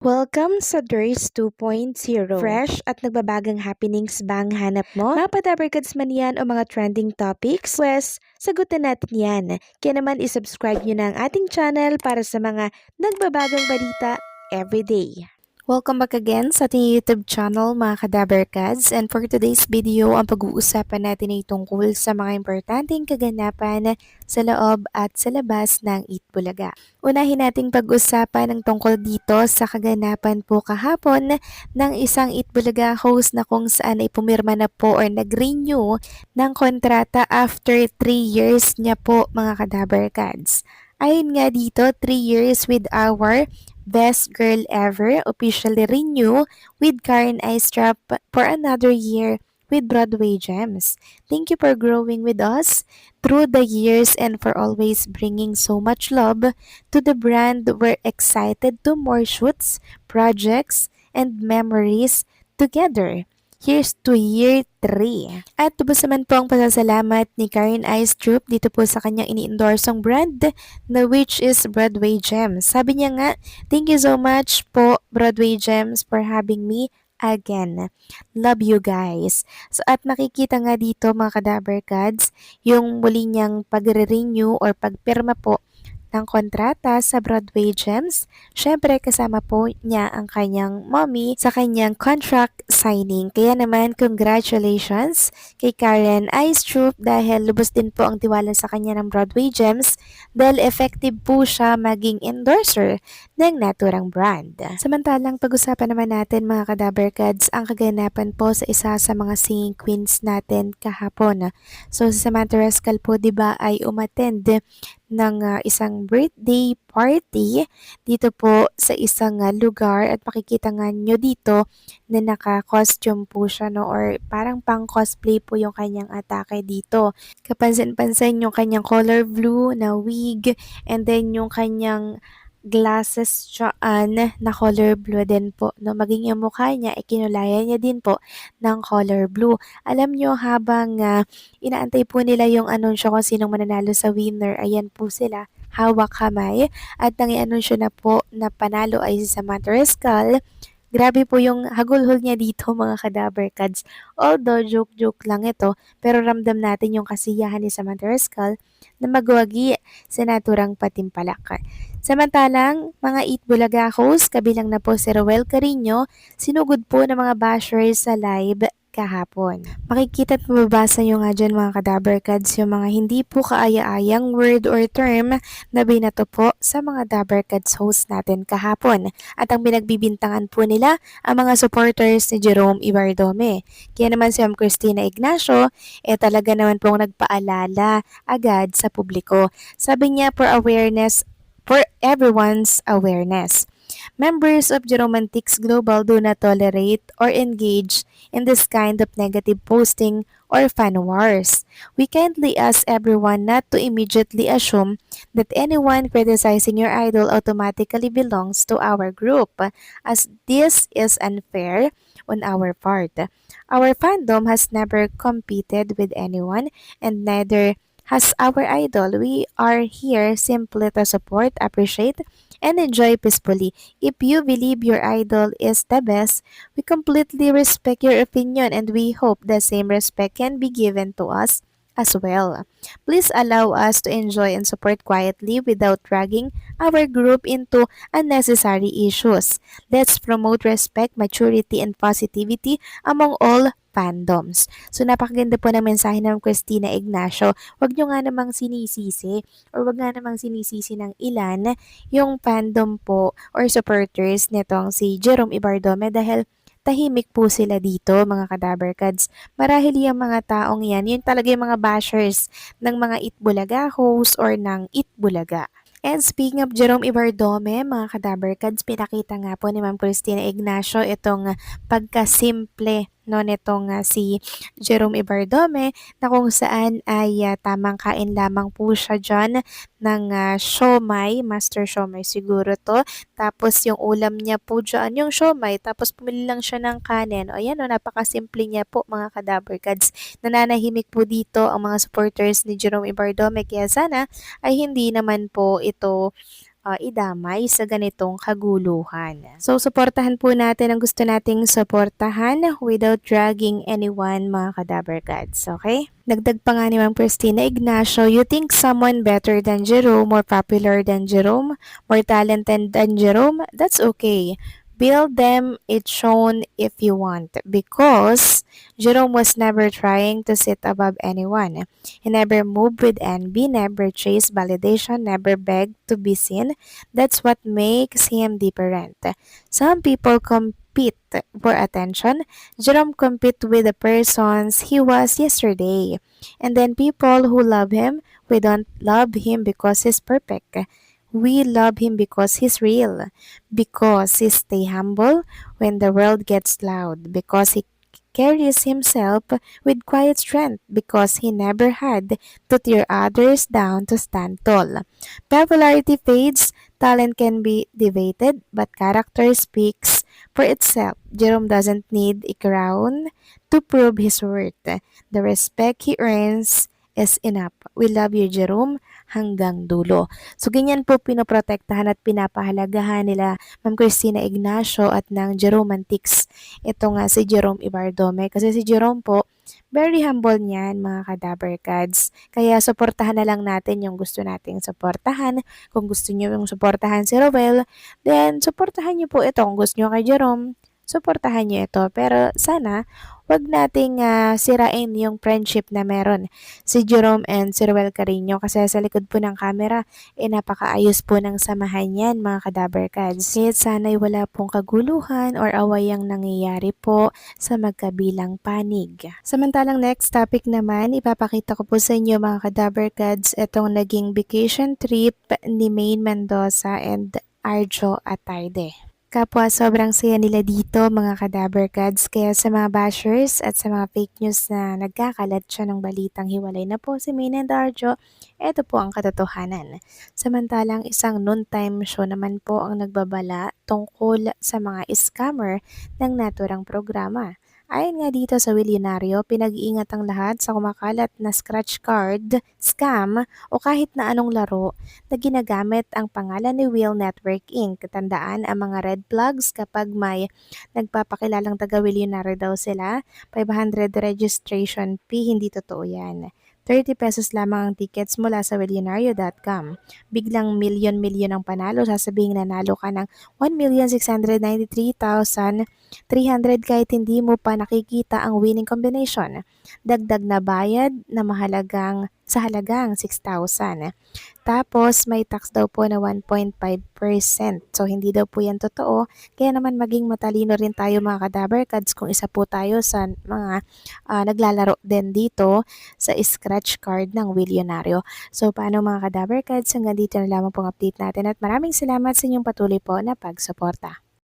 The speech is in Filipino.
Welcome sa DRS 2.0. Fresh at nagbabagang happenings ba ang hanap mo? Mga padabarkads man yan o mga trending topics? Pwes, sagutin natin yan. Kaya naman isubscribe nyo na ang ating channel para sa mga nagbabagang balita everyday. Welcome back again sa ating YouTube channel mga kadabarkads, and for today's video ang pag-uusapan natin ay tungkol sa mga importanteng kaganapan sa loob at sa labas ng Eat Bulaga. Unahin nating pag-usapan ng tungkol dito sa kaganapan po kahapon ng isang Eat Bulaga host na kung saan ay pumirma na po or nag-renew ng kontrata after 3 years niya po mga kadabarkads. Ayon nga dito, 3 years with our Best Girl Ever officially renew with Karen Eistrup for another year with Broadway Gems. Thank you for growing with us through the years and for always bringing so much love to the brand. We're excited to more shoots, projects, and memories together. Here's to year 3. At tubos naman po ang pasasalamat ni Karen Eistrup dito po sa kanyang ini-endorsong brand na which is Broadway Gems. Sabi niya nga, thank you so much po Broadway Gems for having me again. Love you guys. So at makikita nga dito mga kadabarkads, yung muli niyang pagre-renew or pagpirma po ng kontrata sa Broadway Gems. Syempre kasama po niya ang kanyang mommy sa kanyang contract signing. Kaya naman congratulations kay Karen Eistrup dahil lubos din po ang tiwala sa kanya ng Broadway Gems dahil effective po siya maging endorser ng naturang brand. Samantalang pag-usapan naman natin mga kadabarkads ang kaganapan po sa isa sa mga singing queens natin kahapon. So si Samantha Rascal po 'di ba ay umattend ng isang birthday party dito po sa isang lugar at makikita nga nyo dito na naka-costume po siya no or parang pang cosplay po yung kanyang atake dito. Kapansin-pansin yung kanyang color blue na wig and then yung kanyang glasses dyan na color blue din po. No? Maging yung mukha niya, ikinulaya niya din po ng color blue. Alam nyo, habang inaantay po nila yung anunsyo kung sinong mananalo sa winner, ayan po sila, hawak kamay. At nang i-anunsyo na po na panalo ay si Samantha Rascal. Grabe po yung hagulhol niya dito mga kadabarkads. Although joke-joke lang ito, pero ramdam natin yung kasiyahan ni Samantha Rascal na magwagi sa naturang patimpalak. Samantalang, mga Eat Bulaga host, kabilang na po si Roel Carino, sinugod po ng mga bashers sa live kahapon. Makikita at mababasa nyo nga dyan mga kadabarkads yung mga hindi po kaaya-ayang word or term na binato po sa mga dabarkads host natin kahapon. At ang binagbibintangan po nila ang mga supporters ni Jerome Ibardome. Kaya naman si Ma'am Christina Ignacio talaga naman pong nagpaalala agad sa publiko. Sabi niya for everyone's awareness. Members of Geromantics Global do not tolerate or engage in this kind of negative posting or fan wars. We kindly ask everyone not to immediately assume that anyone criticizing your idol automatically belongs to our group, as this is unfair on our part. Our fandom has never competed with anyone and neither has our idol. We are here simply to support, appreciate, and enjoy peacefully. If you believe your idol is the best, we completely respect your opinion and we hope the same respect can be given to us as well. Please allow us to enjoy and support quietly without dragging our group into unnecessary issues. Let's promote respect, maturity, and positivity among all fandoms. So napakaganda po ng mensahe ng Christina Ignacio. Huwag nyo nga namang sinisisi or wag nga namang sinisisi ng ilan yung fandom po or supporters nitong si Jerome Ibardome dahil tahimik po sila dito mga kadabarkads. Marahil yung mga taong yan, yun talaga yung mga bashers ng mga Itbulaga host or ng Itbulaga. And speaking of Jerome Ibardome, mga kadabarkads, pinakita nga po ni Ma'am Christina Ignacio itong pagkasimple no nitong si Jerome Ibardome na kung saan ay tamang kain lamang po siya dyan ng siomai, master siomai siguro to. Tapos yung ulam niya po dyan, yung siomai, tapos pumili lang siya ng kanin. O ayan o, napakasimple niya po mga kadabarkads. Nananahimik po dito ang mga supporters ni Jerome Ibardome kaya sana ay hindi naman po ito idamay sa ganitong kaguluhan. So, suportahan po natin ang gusto nating suportahan without dragging anyone, mga Kadaber Gods, okay? Dagdag pa nga ni Ma'am Christina Ignacio, you think someone better than Jerome, more popular than Jerome, more talented than Jerome? That's okay. Build them it's shown if you want, because Jerome was never trying to sit above anyone. He never moved with envy, never chased validation, never begged to be seen. That's what makes him different. Some people compete for attention. Jerome compete with the persons he was yesterday. And then people who love him, we don't love him because he's perfect. We love him because he's real, because he stay humble when the world gets loud, because he carries himself with quiet strength, because he never had to tear others down to stand tall. Popularity fades, talent can be debated, but character speaks for itself. Jerome doesn't need a crown to prove his worth. The respect he earns is enough. We love you, Jerome, hanggang dulo. So, ganyan po pinoprotektahan at pinapahalagahan nila Ma'am Christina Ignacio at ng Jeromantics. Ito nga si Jerome Ibardome. Kasi si Jerome po, very humble niyan, mga Kadaber Gods. Kaya suportahan na lang natin yung gusto nating suportahan. Kung gusto niyo yung suportahan si Rowell, then suportahan niyo po ito. Kung gusto niyo kay Jerome, suportahan niyo ito. Pero sana, wag nating sirain yung friendship na meron si Jerome and si Rowell Carino, kasi sa likod po ng camera, napakaayos po ng samahan yan, mga Kadaber Gods. Kaya sana'y wala pong kaguluhan or awayang nangyayari po sa magkabilang panig. Samantalang next topic naman, ipapakita ko po sa inyo, mga Kadaber Gods, itong naging vacation trip ni Maine Mendoza and Arjo Atayde. Kapwa sobrang saya nila dito, mga Kadaber Gods, kaya sa mga bashers at sa mga fake news na nagkakalat siya ng balitang hiwalay na po si Maine and Arjo, ito po ang katotohanan. Samantalang isang noontime show naman po ang nagbabala tungkol sa mga scammer ng naturang programa. Ayon nga dito sa Willionario, pinag-iingat ang lahat sa kumakalat na scratch card, scam o kahit na anong laro na ginagamit ang pangalan ni Will Network Inc. Tandaan ang mga red flags kapag may nagpapakilalang taga-Willionario daw sila, 500 registration fee, hindi totoo yan. 30 pesos lamang ang tickets mula sa Willionario.com. Biglang milyon-milyon ang panalo, sasabihin nanalo ka ng 1,693,300 kahit hindi mo pa nakikita ang winning combination. Dagdag na bayad na sa halagang 6,000. Tapos may tax daw po na 1.5%. So hindi daw po yan totoo. Kaya naman maging matalino rin tayo, mga Kadaber Gods, kung isa po tayo sa mga naglalaro din dito sa scratch card ng Willionario. So paano, mga Kadaber Gods, hanggang dito na lamang pong update natin at maraming salamat sa inyong patuloy po na pagsuporta.